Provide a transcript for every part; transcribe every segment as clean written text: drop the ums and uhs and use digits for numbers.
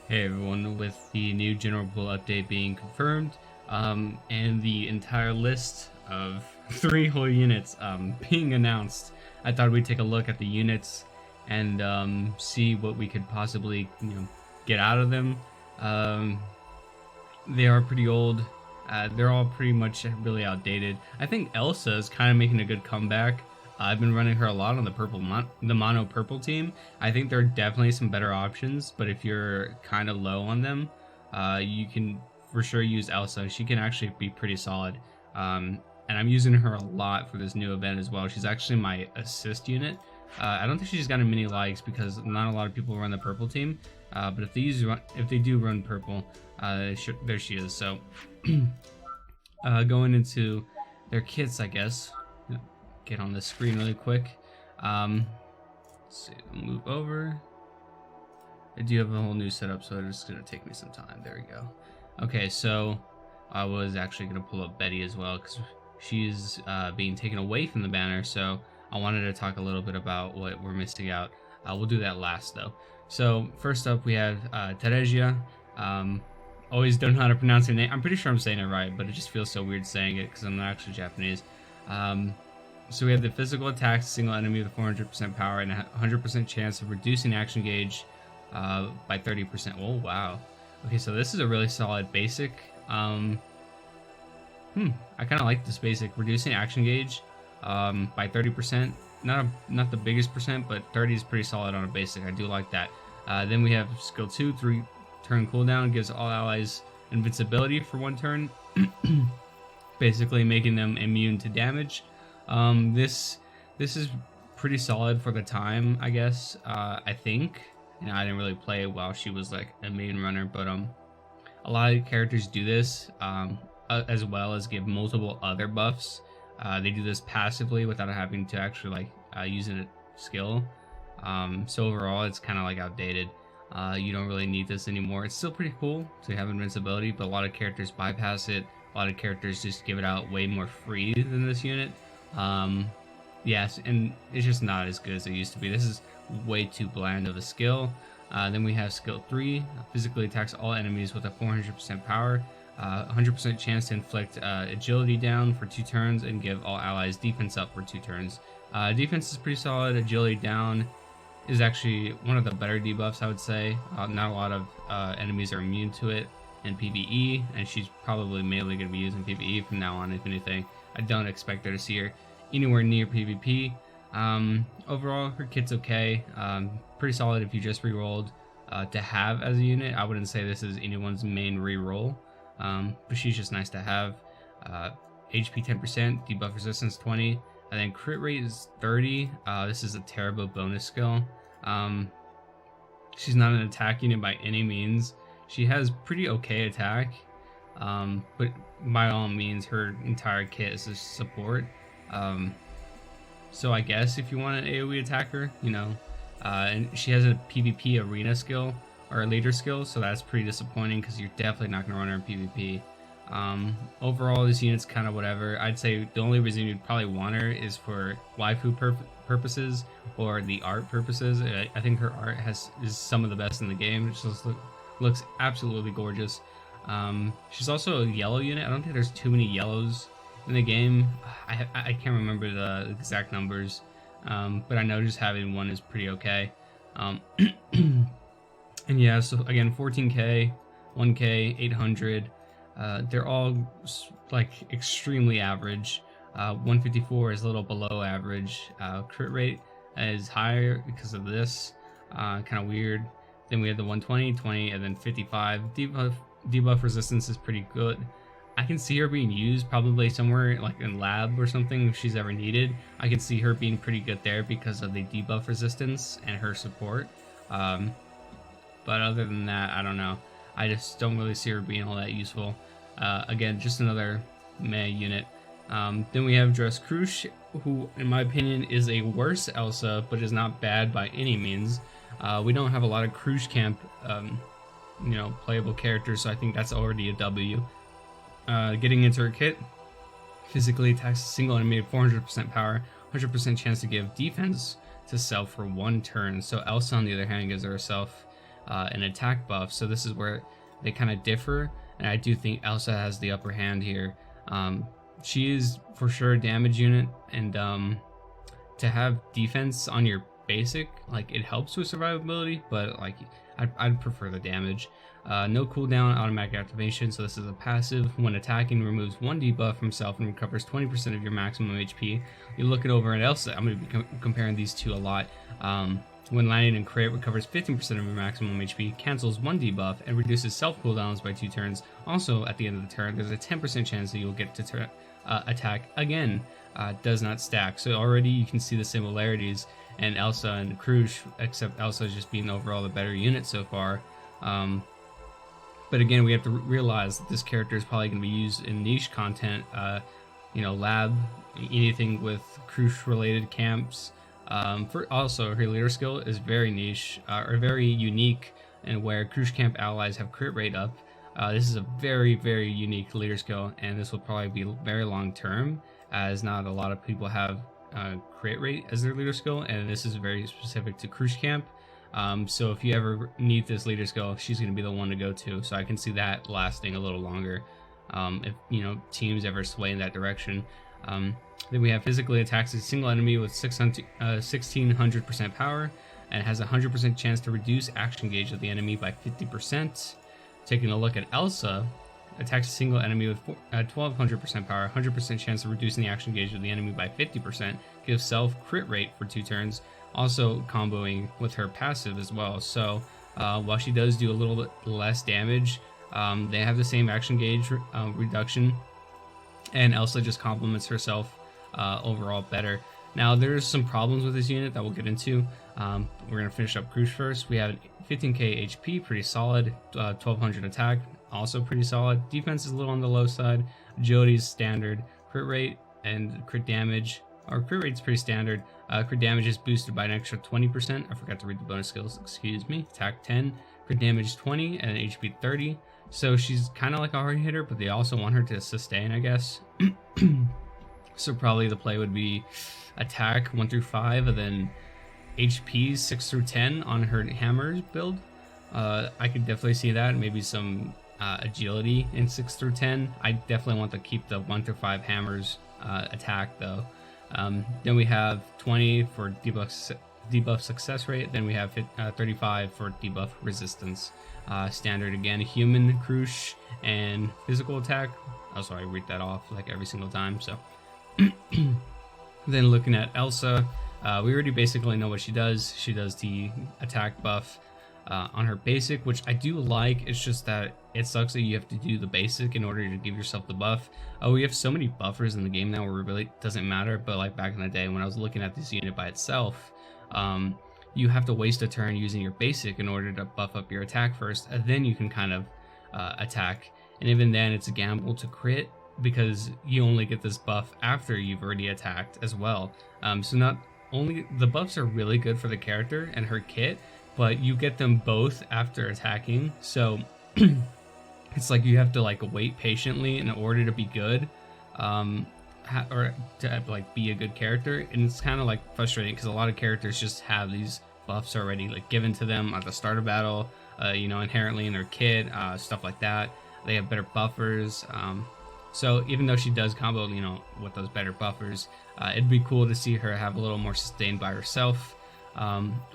Hey everyone, with the new general pool update being confirmed, and the entire list of 3 whole units being announced, I thought we'd take a look at the units and see what we could possibly, get out of them. Um, they are pretty old. They're all pretty much really outdated. I think Elsa is kind of making a good comeback. I've been running her a lot on the mono purple team. I think there are definitely some better options, but if you're kind of low on them, you can for sure use Elsa. She can actually be pretty solid. And I'm using her a lot for this new event as well. She's actually my assist unit. I don't think she's gotten many likes because not a lot of people run the purple team. But if they do run purple, there she is. So going into their kits, I guess. Get on the screen really quick. Let's see, move over. I do have a whole new setup, so it's gonna take me some time. There we go. Okay, so I was actually gonna pull up Betty as well because she's being taken away from the banner. So I wanted to talk a little bit about what we're missing out. We'll do that last though. So first up, we have Teresia. Always don't know how to pronounce her name. I'm pretty sure I'm saying it right, but it just feels so weird saying it because I'm not actually Japanese. So we have the physical attacks, single enemy with 400% power and a 100% chance of reducing action gauge by 30%. Oh, wow. Okay, so this is a really solid basic. I kind of like this basic. Reducing action gauge by 30%. Not the biggest percent, but 30 is pretty solid on a basic. I do like that. Then we have skill 2, 3-turn cooldown. Gives all allies invincibility for 1 turn. Basically making them immune to damage. This is pretty solid for the time, I guess. I think. I didn't really play it while she was like a main runner, but a lot of characters do this as well as give multiple other buffs. They do this passively without having to actually use a skill. So overall, it's kind of like outdated. You don't really need this anymore. It's still pretty cool to have invincibility, but a lot of characters bypass it. A lot of characters just give it out way more free than this unit. Yes, and it's just not as good as it used to be. This is way too bland of a skill. Then we have skill 3, physically attacks all enemies with a 400% power, 100% chance to inflict agility down for 2 turns and give all allies defense up for 2 turns. Defense is pretty solid. Agility down is actually one of the better debuffs, I would say. Not a lot of enemies are immune to it in PvE, and she's probably mainly going to be using PvE from now on, if anything. I don't expect her to see her anywhere near PvP. Overall, her kit's okay. Pretty solid if you just rerolled to have as a unit. I wouldn't say this is anyone's main reroll, but she's just nice to have. HP 10%, debuff resistance 20, and then crit rate is 30. This is a terrible bonus skill. She's not an attack unit by any means. She has pretty okay attack, but by all means, her entire kit is a support. So I guess if you want an AoE attacker, and she has a PvP arena skill or a leader skill, so that's pretty disappointing because you're definitely not going to run her in PvP. Overall, this unit's kind of whatever. I'd say the only reason you'd probably want her is for waifu purposes or the art purposes. I think her art is some of the best in the game. It just looks absolutely gorgeous. She's also a yellow unit. I don't think there's too many yellows in the game. I can't remember the exact numbers, but I know just having one is pretty okay. And yeah, so again, 14k, 1k, 800. They're all like extremely average. 154 is a little below average. Crit rate is higher because of this. Kind of weird. Then we have the 120, 20, and then 55. Debuff resistance is pretty good. I can see her being used probably somewhere like in lab or something if she's ever needed. I can see her being pretty good there because of the debuff resistance and her support. But other than that, I don't know. I just don't really see her being all that useful. Again, just another meh unit. Then we have Dress Krush, who in my opinion is a worse Elsa, but is not bad by any means. We don't have a lot of Krush camp playable characters, so I think that's already a W. Getting into her kit, physically attacks a single enemy at 400% power, 100% chance to give defense to self for 1 turn. So Elsa, on the other hand, gives herself and attack buff. So this is where they kind of differ, and I do think Elsa has the upper hand here. She is for sure a damage unit, and to have defense on your basic, like, it helps with survivability, but like I'd prefer the damage. No cooldown, automatic activation, so this is a passive. When attacking, removes 1 debuff from self and recovers 20% of your maximum HP. You look it over at Elsa, I'm going to be comparing these two a lot. When landing in crit, recovers 15% of your maximum HP, cancels 1 debuff, and reduces self cooldowns by 2 turns. Also, at the end of the turn, there's a 10% chance that you'll get to attack again. Does not stack. So already you can see the similarities in Elsa and Krush, except Elsa just being overall the better unit so far. But again, we have to realize that this character is probably going to be used in niche content, lab, anything with Krush related camps. Also, her leader skill is very niche, or very unique, and where Krush camp allies have crit rate up. This is a very, very unique leader skill, and this will probably be very long term, as not a lot of people have crit rate as their leader skill, and this is very specific to Krush camp. So if you ever need this leader skill, she's going to be the one to go to. So I can see that lasting a little longer, if teams ever sway in that direction. Then we have physically attacks a single enemy with 1600% power, and has a 100% chance to reduce action gauge of the enemy by 50%. Taking a look at Elsa, attacks a single enemy with 1200% power, 100% chance of reducing the action gauge of the enemy by 50%, gives self crit rate for 2 turns, also comboing with her passive as well. So while she does do a little bit less damage, they have the same action gauge reduction, and Elsa just complements herself overall better. Now there's some problems with this unit that we'll get into. We're going to finish up Krush first. We have 15k HP, pretty solid, 1200 attack, also pretty solid. Defense is a little on the low side. Agility is standard. Crit rate and crit damage, our crit rate's pretty standard. Crit damage is boosted by an extra 20%. I forgot to read the bonus skills, excuse me. Attack 10, crit damage 20, and HP 30. So she's kind of like a hard hitter, but they also want her to sustain, I guess. So probably the play would be attack 1 through 5, and then HP 6 through 10 on her hammers build. I could definitely see that. Maybe some agility in 6 through 10. I definitely want to keep the 1 through 5 hammers attack though. Then we have 20 for debuff success rate. Then we have 35 for debuff resistance. Standard again, human, Krush, and physical attack. Also, I read that off like every single time. So then looking at Elsa, we already basically know what she does. She does the attack buff on her basic, which I do like. It's just that it sucks that you have to do the basic in order to give yourself the buff. We have so many buffers in the game now where it really doesn't matter, but like back in the day when I was looking at this unit by itself, you have to waste a turn using your basic in order to buff up your attack first, and then you can kind of attack. And even then it's a gamble to crit, because you only get this buff after you've already attacked as well. So not only the buffs are really good for the character and her kit, but you get them both after attacking. So it's like you have to like wait patiently in order to be good, or to like be a good character. And it's kind of like frustrating because a lot of characters just have these buffs already like given to them at the start of battle, inherently in their kit, stuff like that. They have better buffers. So even though she does combo, with those better buffers, it'd be cool to see her have a little more sustained by herself.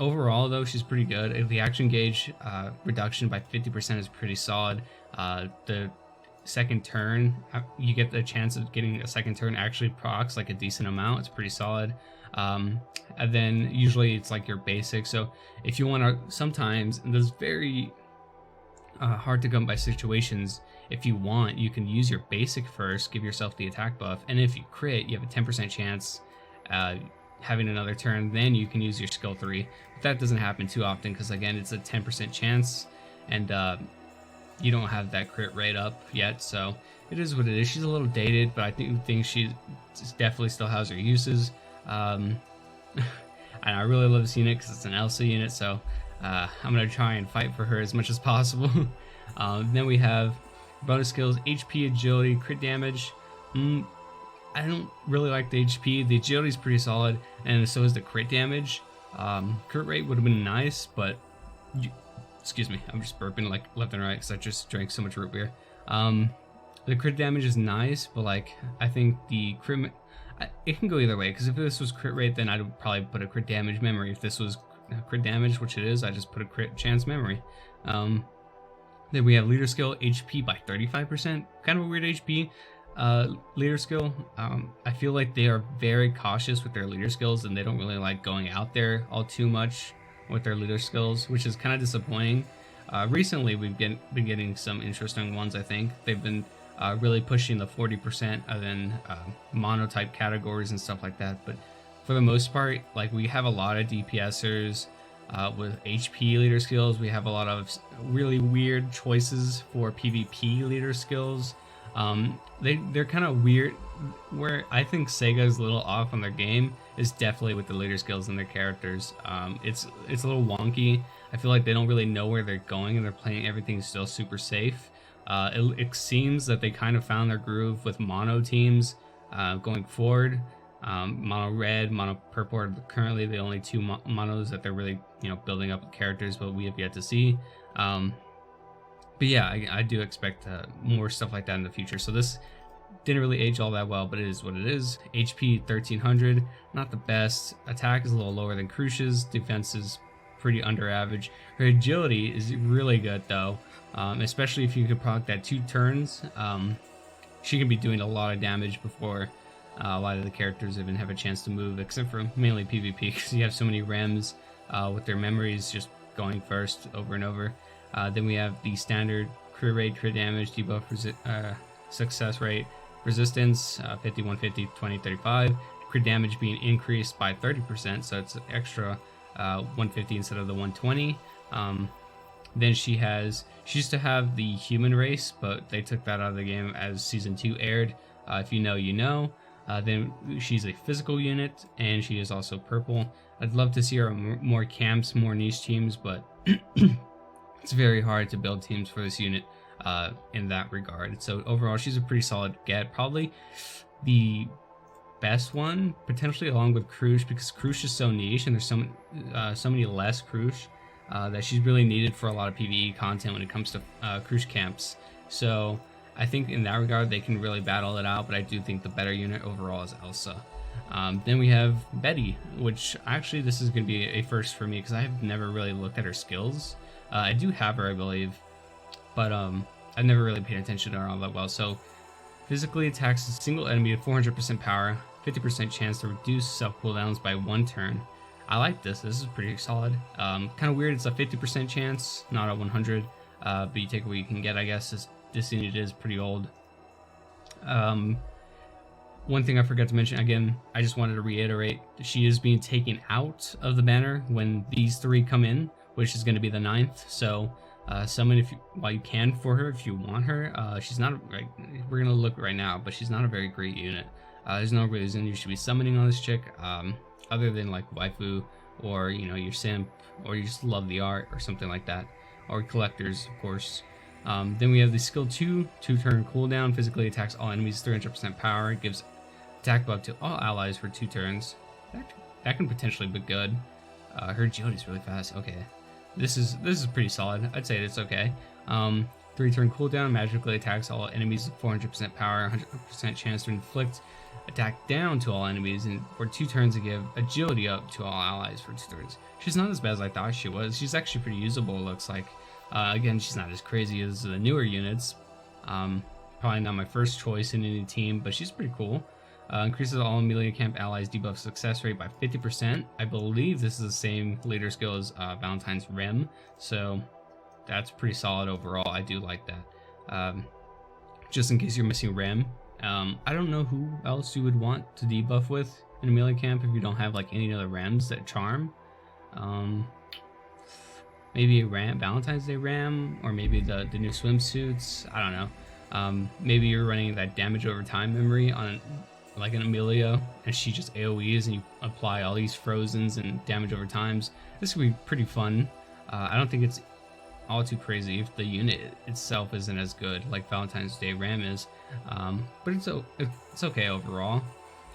Overall, though, she's pretty good. The action gauge reduction by 50% is pretty solid. The second turn, you get the chance of getting a second turn actually procs like a decent amount. It's pretty solid. And then usually it's like your basic. So if you want to, sometimes, and there's very hard to come by situations, if you want, you can use your basic first, give yourself the attack buff, and if you crit, you have a 10% chance having another turn, then you can use your skill 3. But that doesn't happen too often because, again, it's a 10% chance, and you don't have that crit rate up yet, so it is what it is. She's a little dated, but I think she definitely still has her uses. And I really love this unit because it's an Elsa unit, so I'm going to try and fight for her as much as possible. Then we have bonus skills, HP, agility, crit damage. I don't really like the HP. The agility is pretty solid, and so is the crit damage. Crit rate would have been nice, but Excuse me, I'm just burping like left and right because I just drank so much root beer. The crit damage is nice, but like I think the crit, it can go either way. Because if this was crit rate, then I'd probably put a crit damage memory. If this was crit damage, which it is, I just put a crit chance memory. Then we have leader skill, HP by 35%. Kind of a weird HP leader skill. I feel like they are very cautious with their leader skills, and they don't really like going out there all too much with their leader skills, which is kind of disappointing. Recently, we've been getting some interesting ones. I think they've been really pushing the 40% and then monotype categories and stuff like that. But for the most part, like we have a lot of DPSers with HP leader skills. We have a lot of really weird choices for PvP leader skills. They're kind of weird. Where I think Sega is a little off on their game is definitely with the leader skills and their characters. It's a little wonky. I feel like they don't really know where they're going, and they're playing everything still super safe. It seems that they kind of found their groove with mono teams going forward. Mono red, mono purple are currently the only two monos that they're really building up characters, but we have yet to see. But yeah, I do expect more stuff like that in the future. So this didn't really age all that well, but it is what it is. HP 1300, not the best. Attack is a little lower than Crucia's. Defense is pretty under average. Her agility is really good though, especially if you could proc that 2 turns. She can be doing a lot of damage before a lot of the characters even have a chance to move, except for mainly PvP, because you have so many rems with their memories just going first over and over. Then we have the standard crit rate, crit damage, debuff, success rate, resistance, 50, 150, 20, 35. Crit damage being increased by 30%, so it's extra 150 instead of the 120. Then she used to have the human race, but they took that out of the game as Season 2 aired. If you know, you know. Then she's a physical unit, and she is also purple. I'd love to see her on more camps, more niche teams, but it's very hard to build teams for this unit in that regard. So overall, she's a pretty solid get. Probably the best one, potentially along with Crush, because Crush is so niche, and there's so many less Crush that she's really needed for a lot of PvE content when it comes to Crush camps. So I think in that regard, they can really battle it out, but I do think the better unit overall is Elsa. Then we have Betty, which actually this is going to be a first for me because I have never really looked at her skills. I do have her, I believe, but I've never really paid attention to her all that well. So physically attacks a single enemy at 400% power, 50% chance to reduce self cooldowns by 1 turn. I like this. This is pretty solid. Kind of weird. It's a 50% chance, not a 100. But you take what you can get, I guess. This unit is pretty old. One thing I forgot to mention, again, I just wanted to reiterate, she is being taken out of the banner when these 3 come in, which is going to be the 9th. So summon while you can for her if you want her. She's not we're going to look right now, but she's not a very great unit. There's no reason you should be summoning on this chick, other than like waifu, or your simp, or you just love the art or something like that, or collectors, of course. Then we have the skill 2 turn cooldown, physically attacks all enemies 300% power. It gives attack buff to all allies for 2 turns. That can potentially be good. Her agility is really fast. Okay, this is pretty solid. I'd say it's okay. 3 turn cooldown, magically attacks all enemies with 400% power, 100% chance to inflict attack down to all enemies, and for 2 turns to give agility up to all allies for 2 turns. She's not as bad as I thought she was. She's actually pretty usable, it looks like. Again, she's not as crazy as the newer units. Probably not my first choice in any team, but she's pretty cool. Increases all Amelia Camp allies debuff success rate by 50%. I believe this is the same leader skill as Valentine's Rem, so that's pretty solid overall. I do like that. Just in case you're missing Rem, I don't know who else you would want to debuff with in Amelia Camp if you don't have like any other Rems that charm. Maybe a Valentine's Day Ram, or maybe the new swimsuits. I don't know. Maybe you're running that damage over time memory on like an Amelia, and she just AoEs and you apply all these frozens and damage over times. This could be pretty fun. I don't think it's all too crazy if the unit itself isn't as good like Valentine's Day Ram is, but it's okay overall.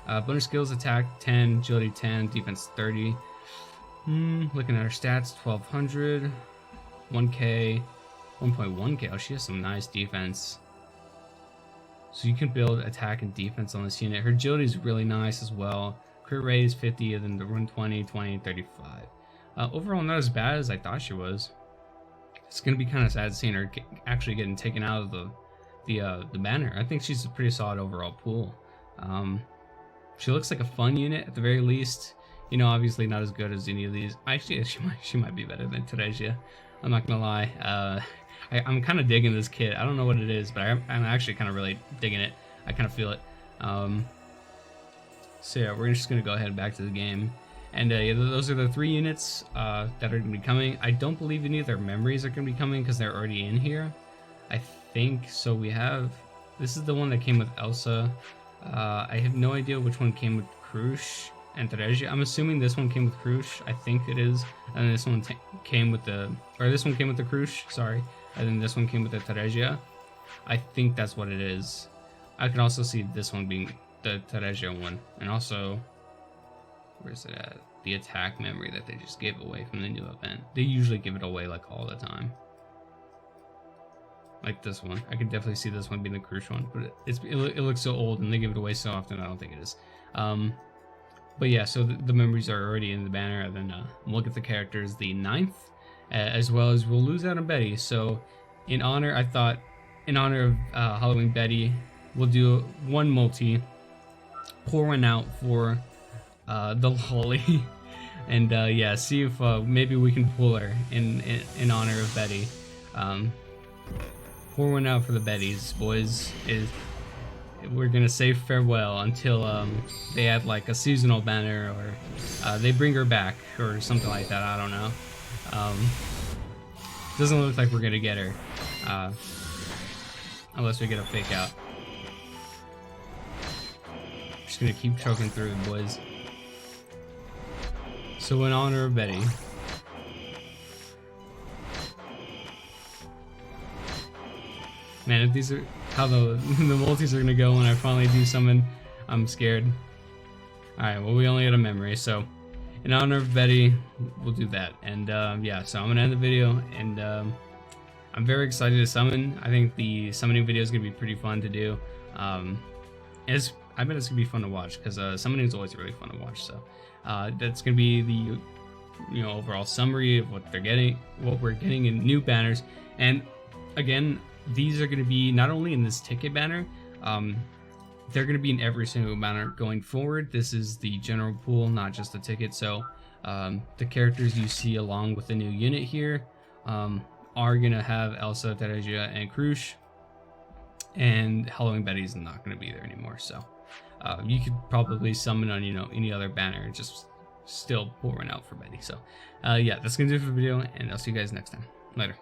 Bonus skills: attack 10, agility 10, defense 30. Looking at her stats, 1200. 1K, 1.1K. Oh, she has some nice defense. So you can build attack and defense on this unit. Her agility is really nice as well. Crit rate is 50, and then the run 20, 20, 35. Overall, not as bad as I thought she was. It's gonna be kind of sad seeing her actually getting taken out of the banner. I think she's a pretty solid overall pool. She looks like a fun unit at the very least. You know, obviously not as good as any of these. Actually, she might be better than Teresia. I'm not gonna lie. I'm kind of digging this kit. I don't know what it is, but I'm actually kind of really digging it. I kind of feel it. So yeah, we're just gonna go ahead back to the game. And yeah, those are the 3 units that are going to be coming. I don't believe any of their memories are going to be coming because they're already in here. I think so. We have, this is the one that came with Elsa. I have no idea which one came with Krush and Teresia. I'm assuming this one came with Krush. I think it is. And then this one came with the, or this one came with the Krush, sorry. And then this one came with the Teresia. I think that's what it is. I can also see this one being the Teresia one. And also, where's it at? The attack memory that they just gave away from the new event. They usually give it away like all the time. Like this one. I could definitely see this one being the Krush one, but it looks so old and they give it away so often. I don't think it is. But yeah, so the memories are already in the banner. And then we'll look at the characters the 9th, as well as we'll lose out on Betty. So in honor, I thought, in honor of Halloween Betty, we'll do one multi, pour one out for the Lolly, and yeah, see if maybe we can pull her in honor of Betty. Pour one out for the Bettys, boys. We're gonna say farewell until they add like a seasonal banner, or they bring her back or something like that. I don't know. Doesn't look like we're gonna get her unless we get a fake out. Just gonna keep choking through it, boys. So in honor of Betty, man, if these are how the multis are gonna go when I finally do summon, I'm scared. Alright, well, we only had a memory, so in honor of Betty, we'll do that. And yeah, so I'm gonna end the video, and I'm very excited to summon. I think the summoning video is gonna be pretty fun to do. I bet it's gonna be fun to watch, because summoning is always really fun to watch. So that's gonna be the overall summary of what we're getting in new banners. And again, these are gonna be not only in this ticket banner, they're gonna be in every single banner going forward. This is the general pool, not just the ticket. So the characters you see along with the new unit here are gonna have Elsa, Teresia, and Krush. And Halloween Betty's not gonna be there anymore. So you could probably summon on any other banner and just still pour one out for Betty. So yeah, that's gonna do it for the video, and I'll see you guys next time. Later.